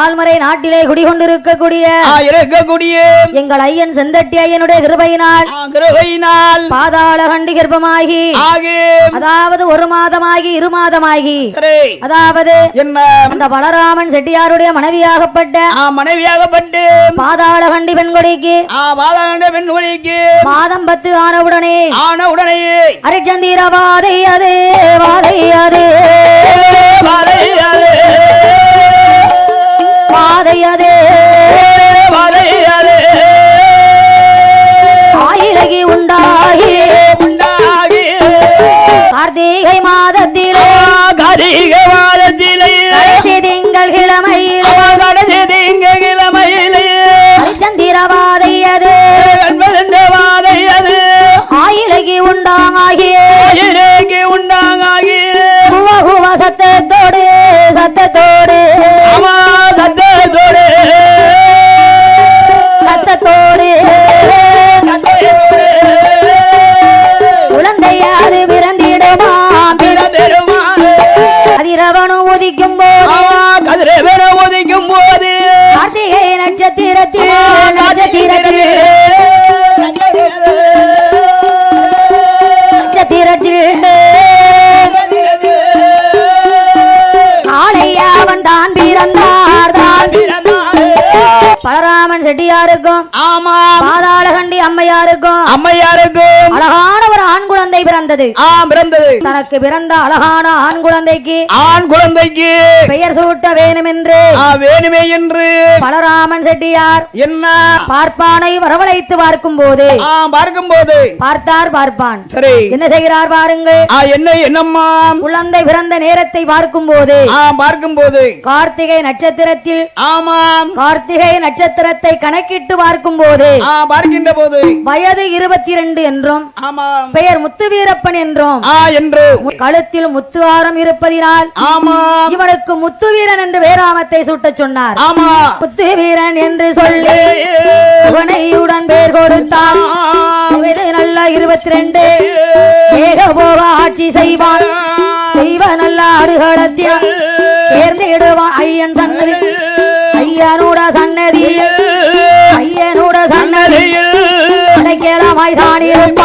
வால்மறை நாட்டிலே குடிகொண்டிருக்கக்கூடிய எங்கள் ஐயன் செந்தட்டி ஐயனுடைய கிருபையினால் பாதாள கண்டி கர்ப்பமாகி அதாவது 1 மாதமாகி 2 மாதமாகி அதாவது அந்த பலராமன் செட்டியாருடைய மனைவியாகப்பட்டு பாதாள கண்டி பெண்கொடிக்கு மாதம் 10 ஆனவுடனே அரிச்சந்திரவாதையதே வாதையதே வாதையதே ஆயிலகி உண்டாகி கார்த்திகை மாதத்திலே திங்கள் கிழமையிலே சந்திரவாதையது ஆயிலகி உண்டாகி சத்தத்தோடு குழந்தையாது பிறந்திடுமா அதிரவனும் உதிக்கும் போது கார்த்திகை நட்சத்திரத்தில் ஆளையாவன் தான் பிறந்தார் பலராமன் செட்டியாருக்கும் பாதாள கண்டி அம்மையாருக்கும் அழகான ஒரு ஆண் குழந்தை பிறந்தது. தனக்கு பிறந்த அழகான ஆண் குழந்தைக்கு பெயர் சூட்ட வேணுமே என்று பலராமன் செட்டியார் என்ன பார்ப்பானை வரவழைத்து பார்க்கும் போது பார்ப்பான் என்ன செய்கிறார் பாருங்கள். என்னம்மா குழந்தை பிறந்த நேரத்தை பார்க்கும் போது கார்த்திகை நட்சத்திரத்தில் கார்த்திகை நட்சத்திரத்தை கணக்கிட்டு பார்க்கும் போது வயது 22 என்றும் பெயர் முத்து வீரப்பன் என்றும் கழுத்தில் முத்து ஆரம் இருப்பதினால் இவனுக்கு முத்து வீரன் என்று வேறாமத்தை சூட்டச் சொன்னார். முத்து வீரன் என்று சொல்லி இவனையுடன் பேர் கொடுத்தான். நல்ல 22 ஏகபோக ஆட்சி செய்வான். தெய்வ நல்ல ஆடுகளத்தில் சேர்ந்திடுவான். ஐயனோட சன்னதியில் அடைக்கலமாய் தான் இருப்பான்.